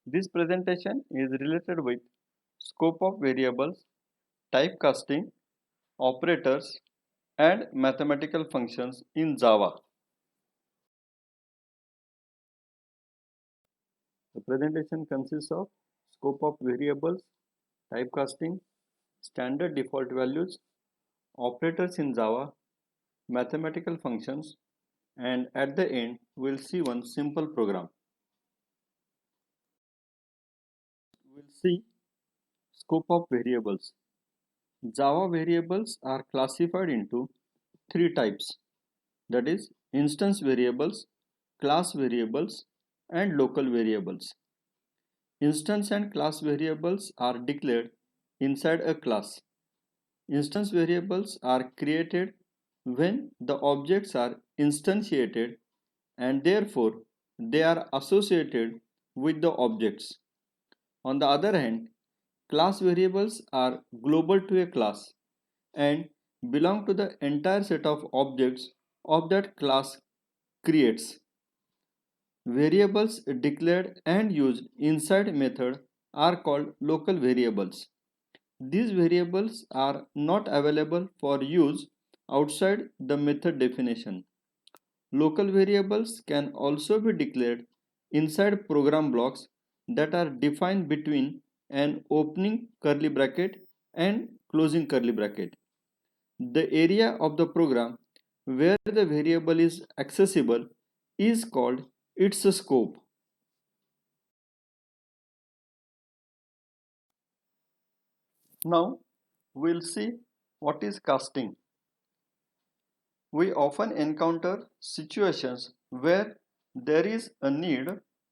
This presentation is related with scope of variables, typecasting, operators, and mathematical functions in Java. The presentation consists of scope of variables, typecasting, standard default values, operators in Java, mathematical functions, and at the end we'll see one simple program. We'll see scope of variables. Java variables are classified into three types, that is instance variables, class variables, and local variables. Instance and class variables are declared inside a class. Instance variables are created when the objects are instantiated and therefore they are associated with the objects. On the other hand, class variables are global to a class and belong to the entire set of objects of that class creates. Variables declared and used inside method are called local variables. These variables are not available for use outside the method definition. Local variables can also be declared inside program blocks that are defined between an opening curly bracket and closing curly bracket. The area of the program where the variable is accessible is called its scope. Now we'll see what is casting. We often encounter situations where there is a need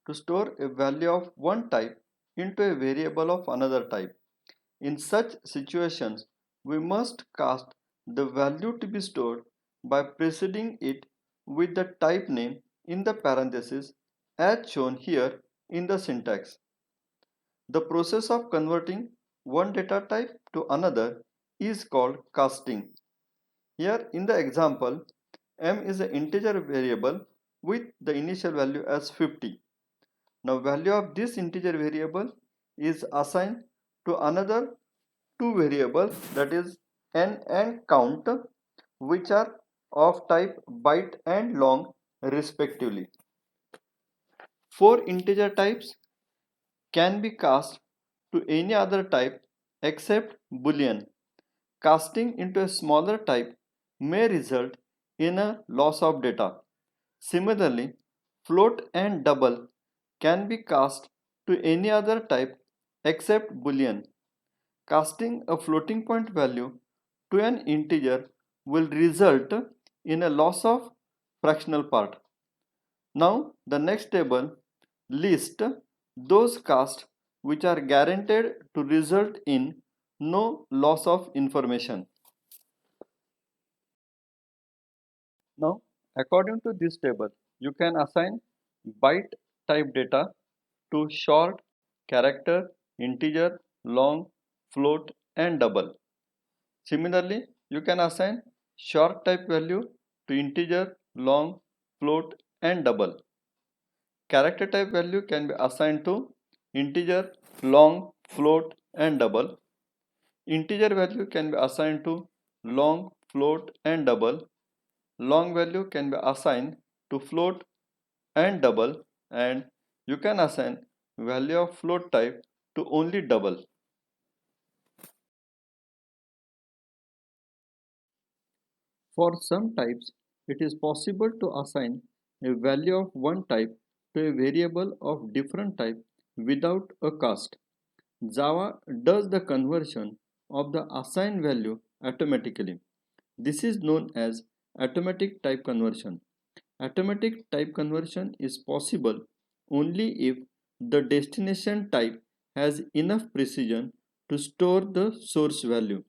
to store a value of one type into a variable of another type. In such situations, we must cast the value to be stored by preceding it with the type name in the parenthesis as shown here in the syntax. The process of converting one data type to another is called casting. Here in the example, m is an integer variable with the initial value as 50. Now value of this integer variable is assigned to another two variables, that is n and count, which are of type byte and long respectively. Four integer types can be cast to any other type except boolean. Casting into a smaller type may result in a loss of data. Similarly, float and double can be cast to any other type except boolean. Casting a floating point value to an integer will result in a loss of fractional part. Now the next table lists those casts which are guaranteed to result in no loss of information. Now, according to this table, you can assign byte type data to short, character, integer, long, float, and double. Similarly, you can assign short type value to integer, long, float, and double. Character type value can be assigned to integer, long, float, and double. Integer value can be assigned to long, float, and double. Long value can be assigned to float and double, and you can assign value of float type to only double. For some types, it is possible to assign a value of one type to a variable of different type without a cast. Java does the conversion of the assigned value automatically. This is known as automatic type conversion. Automatic type conversion is possible only if the destination type has enough precision to store the source value.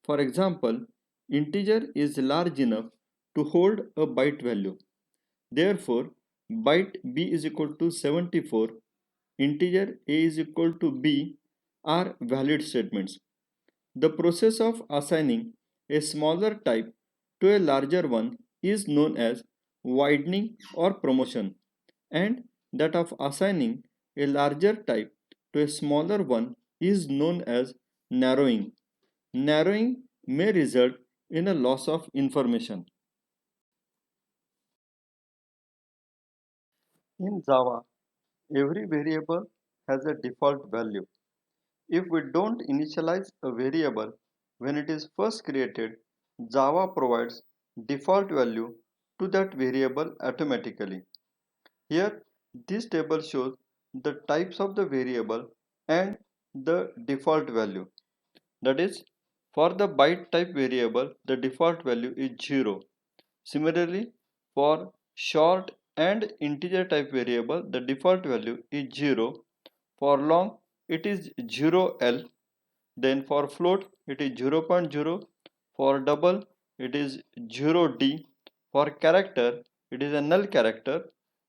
For example, integer is large enough to hold a byte value. Therefore, byte b is equal to 74, integer a is equal to b are valid statements. The process of assigning a smaller type to a larger one is known as widening or promotion, and that of assigning a larger type to a smaller one is known as narrowing. Narrowing may result in a loss of information. In Java, every variable has a default value. If we don't initialize a variable when it is first created, Java provides default value to that variable automatically. Here, this table shows the types of the variable and the default value. That is, for the byte type variable, the default value is 0. Similarly, for short and integer type variable, the default value is 0. For long, it is 0L. Then for float, it is 0.0. For double, it is 0D. For character, it is a null character.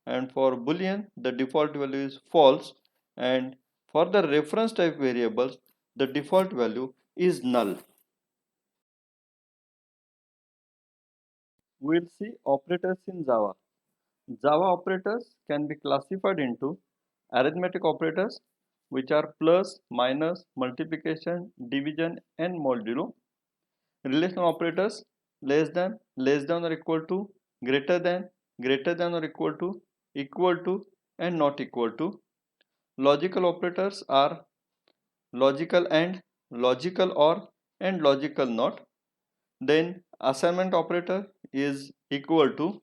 And for boolean, the default value is false. And for the reference type variables, the default value is null. We'll see operators in Java. Java operators can be classified into arithmetic operators, which are plus, minus, multiplication, division, and modulo. Relational operators, less than or equal to, greater than or equal to, and not equal to. Logical operators are logical and, logical or, and logical not. Then assignment operator is equal to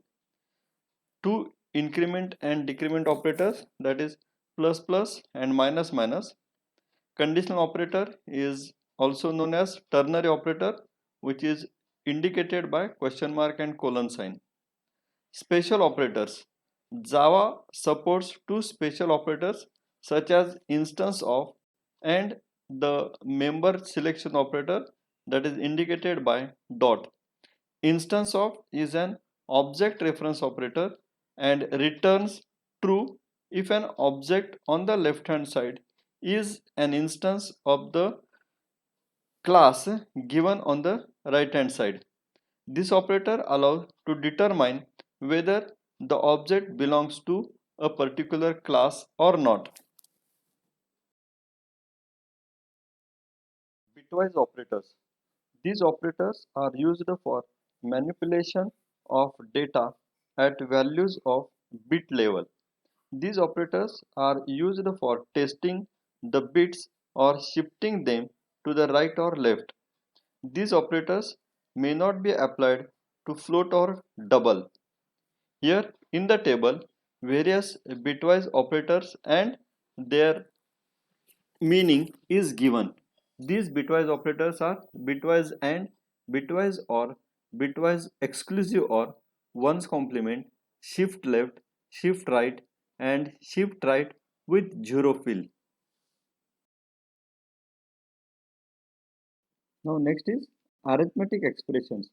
two increment and decrement operators, that is plus plus and minus minus. Conditional operator is also known as ternary operator, which is indicated by question mark and colon sign. Special operators. Java supports two special operators such as instance of and the member selection operator, that is indicated by dot. Instance of is an object reference operator and returns true if an object on the left hand side is an instance of the class given on the right hand side. This operator allows to determine whether the object belongs to a particular class or not. Bitwise operators. These operators are used for manipulation of data at values of bit level. These operators are used for testing the bits or shifting them to the right or left. These operators may not be applied to float or double. Here in the table, various bitwise operators and their meaning is given. These bitwise operators are bitwise and, bitwise or, bitwise exclusive or, ones complement, shift left, shift right, and shift right with zero fill. Now next is arithmetic expressions.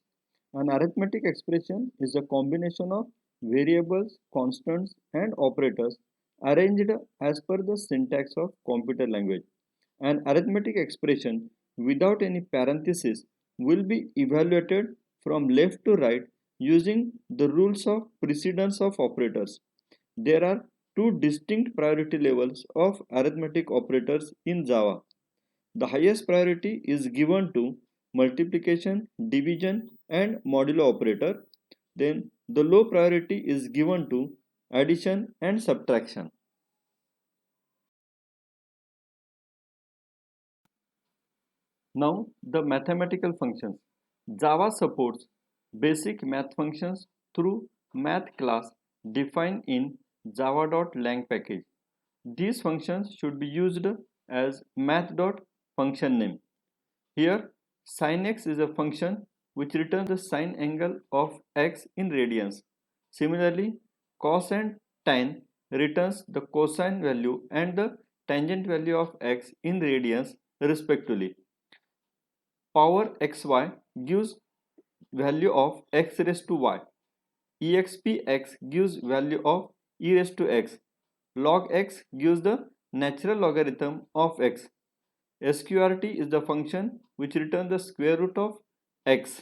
An arithmetic expression is a combination of variables, constants, and operators arranged as per the syntax of computer language. An arithmetic expression without any parenthesis will be evaluated from left to right using the rules of precedence of operators. There are two distinct priority levels of arithmetic operators in Java. The highest priority is given to multiplication, division, and modulo operator. Then the low priority is given to addition and subtraction. Now the mathematical functions. Java supports basic math functions through math class defined in java.lang package. These functions should be used as math.function name. Here sin x is a function which returns the sine angle of x in radians. Similarly, cos and tan returns the cosine value and the tangent value of x in radians respectively. Power xy gives value of x raised to y. Expx gives value of e raised to x. Log x gives the natural logarithm of x. Sqrt is the function which returns the square root of x.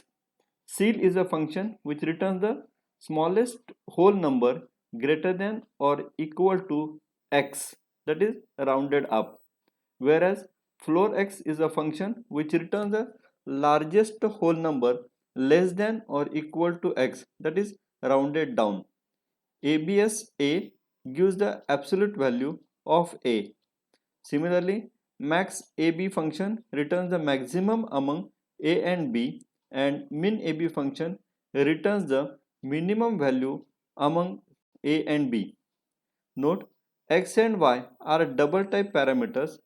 Ceil is a function which returns the smallest whole number greater than or equal to x. that is rounded up, whereas floor x is a function which returns the largest whole number less than or equal to x, that is rounded down. ABS A gives the absolute value of A. Similarly, max AB function returns the maximum among A and B, and min AB function returns the minimum value among A and B. Note, x and y are double type parameters.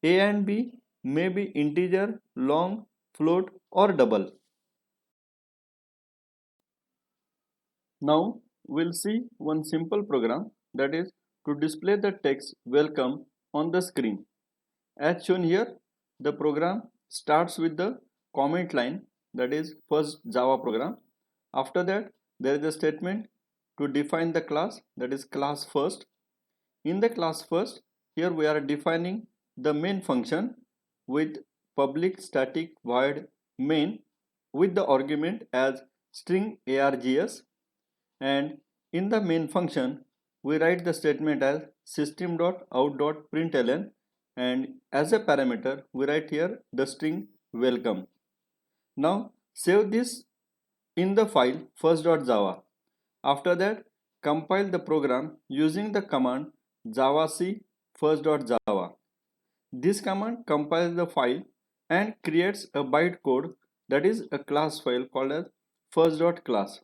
A and B may be integer, long, float or double. Now we'll see one simple program, that is to display the text welcome on the screen. As shown here, the program starts with the comment line, that is first Java program. After that, there is a statement to define the class, that is class first. In the class first, here we are defining the main function with public static void main with the argument as string args, and in the main function we write the statement as system.out.println, and as a parameter we write here the string welcome. Now save this in the file first.java. After that, compile the program using the command javac first.java. This command compiles the file and creates a bytecode, that is a class file called as first.class.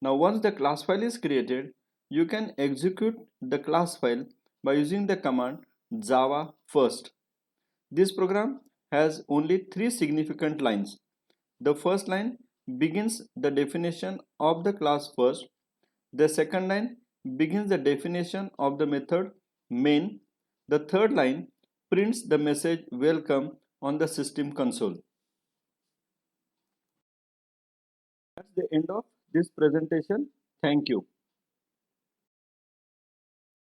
Now once the class file is created, you can execute the class file by using the command java first. This program has only 3 significant lines. The first line begins the definition of the class first. The second line begins the definition of the method main. The third line prints the message welcome on the system console. That's the end of this presentation. Thank you.